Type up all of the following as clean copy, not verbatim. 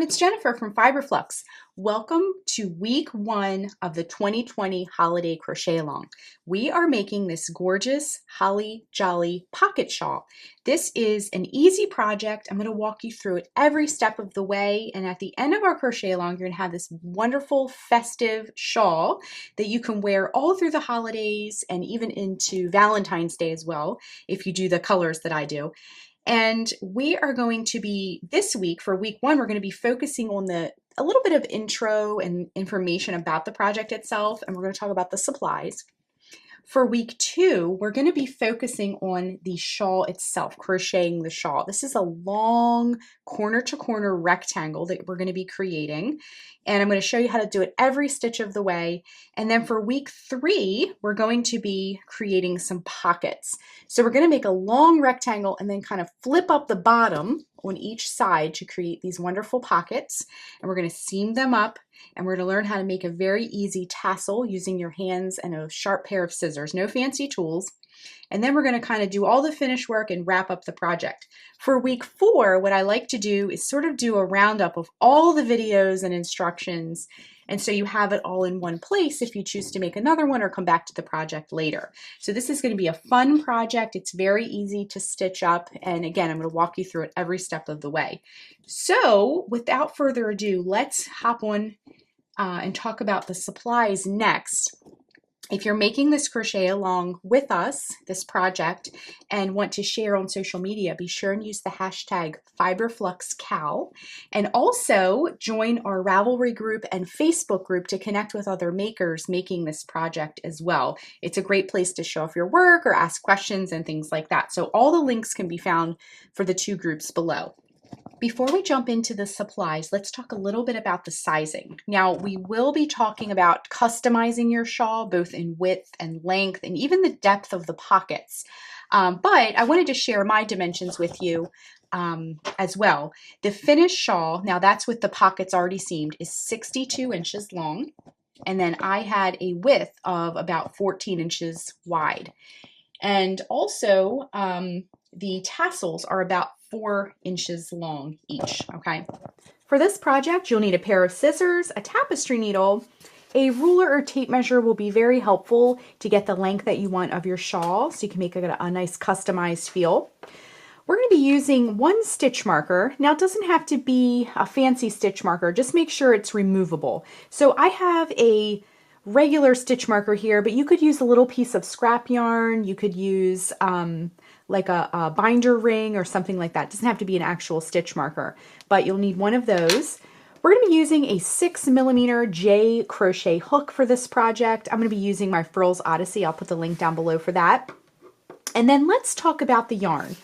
it's Jennifer from Flux. Welcome to week 1 of the 2020 holiday crochet along. We are making this gorgeous holly jolly pocket shawl. This is an easy project. I'm going to walk you through it every step of the way, and at the end of our crochet along you're going to have this wonderful festive shawl that you can wear all through the holidays and even into Valentine's Day as well if you do the colors that I do. And we are going to be, this week, for week 1, we're going to be focusing on a little bit of intro and information about the project itself, and we're going to talk about the supplies. For week 2, we're going to be focusing on the shawl itself, crocheting the shawl. This is a long corner-to-corner rectangle that we're going to be creating, and I'm going to show you how to do it every stitch of the way. And then for week 3, we're going to be creating some pockets. So we're going to make a long rectangle and then kind of flip up the bottom on each side to create these wonderful pockets, and we're going to seam them up, and we're going to learn how to make a very easy tassel using your hands and a sharp pair of scissors, no fancy tools. And then we're going to kind of do all the finish work and wrap up the project. For week 4, what I like to do is sort of do a roundup of all the videos and instructions, and so you have it all in one place if you choose to make another one or come back to the project later. So this is going to be a fun project. It's very easy to stitch up, and again, I'm going to walk you through it every step of the way. So without further ado, let's hop on and talk about the supplies next. If you're making this crochet along with us, this project, and want to share on social media, be sure and use the hashtag FiberFluxCal, and also join our Ravelry group and Facebook group to connect with other makers making this project as well. It's a great place to show off your work or ask questions and things like that. So all the links can be found for the 2 groups below. Before we jump into the supplies, let's talk a little bit about the sizing. Now, we will be talking about customizing your shawl, both in width and length, and even the depth of the pockets. But I wanted to share my dimensions with you as well. The finished shawl, now that's with the pockets already seamed, is 62 inches long. And then I had a width of about 14 inches wide. And also, the tassels are about 4 inches long each, okay? For this project, you'll need a pair of scissors, a tapestry needle, a ruler or tape measure will be very helpful to get the length that you want of your shawl so you can make a nice customized feel. We're going to be using 1 stitch marker. Now, it doesn't have to be a fancy stitch marker, just make sure it's removable. So I have a regular stitch marker here, but you could use a little piece of scrap yarn, you could use like a binder ring or something like that. It doesn't have to be an actual stitch marker, but you'll need one of those. We're going to be using a 6mm J crochet hook for this project. I'm going to be using my Frills Odyssey. I'll put the link down below for that. And then let's talk about the yarn.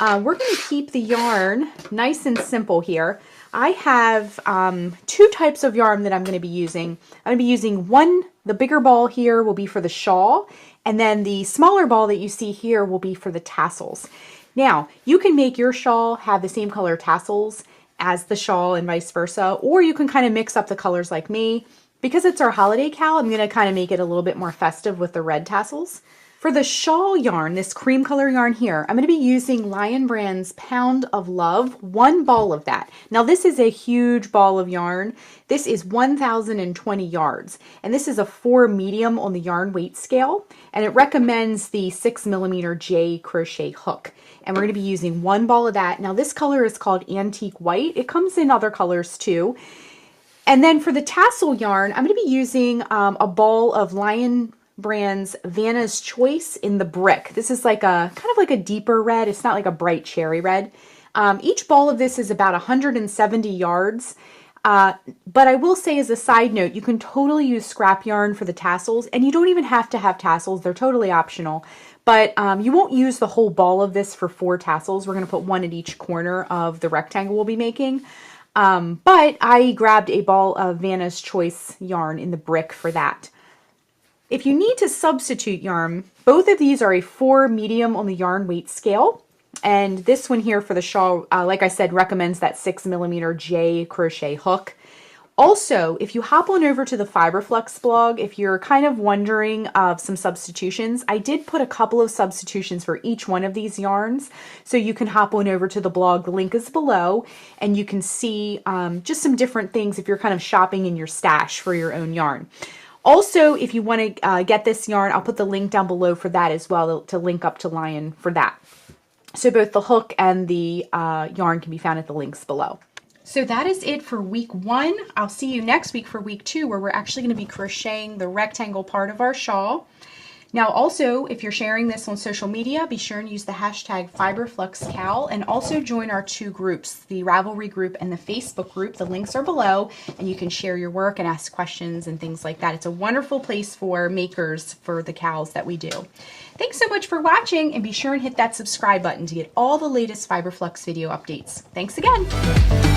We're going to keep the yarn nice and simple here. I have 2 types of yarn that I'm going to be using. I'm going to be using one, the bigger ball here will be for the shawl, and then the smaller ball that you see here will be for the tassels. Now, you can make your shawl have the same color tassels as the shawl and vice versa, or you can kind of mix up the colors like me. Because it's our holiday cal, I'm going to kind of make it a little bit more festive with the red tassels. For the shawl yarn, this cream color yarn here, I'm going to be using Lion Brand's Pound of Love, 1 ball of that. Now this is a huge ball of yarn. This is 1,020 yards, and this is a 4 medium on the yarn weight scale, and it recommends the 6mm J crochet hook. And we're going to be using 1 ball of that. Now this color is called Antique White. It comes in other colors too. And then for the tassel yarn, I'm going to be using a ball of Lion Brand's Vanna's Choice in the brick. This is like a kind of like a deeper red. It's not like a bright cherry red. Each ball of this is about 170 yards. But I will say as a side note, you can totally use scrap yarn for the tassels, and you don't even have to have tassels. They're totally optional. But you won't use the whole ball of this for 4 tassels. We're going to put 1 at each corner of the rectangle we'll be making. But I grabbed a ball of Vanna's Choice yarn in the brick for that. If you need to substitute yarn, both of these are a 4 medium on the yarn weight scale. And this one here for the shawl, like I said, recommends that 6mm J crochet hook. Also, if you hop on over to the Flux blog, if you're kind of wondering of some substitutions, I did put a couple of substitutions for each one of these yarns. So you can hop on over to the blog, the link is below, and you can see just some different things if you're kind of shopping in your stash for your own yarn. Also, if you want to get this yarn, I'll put the link down below for that as well, to link up to Lion for that. So both the hook and the yarn can be found at the links below. So that is it for week 1. I'll see you next week for week 2, where we're actually going to be crocheting the rectangle part of our shawl. Now also, if you're sharing this on social media, be sure and use the hashtag FiberFluxCal, and also join our 2 groups, the Ravelry group and the Facebook group. The links are below, and you can share your work and ask questions and things like that. It's a wonderful place for makers for the cals that we do. Thanks so much for watching, and be sure and hit that subscribe button to get all the latest FiberFlux video updates. Thanks again.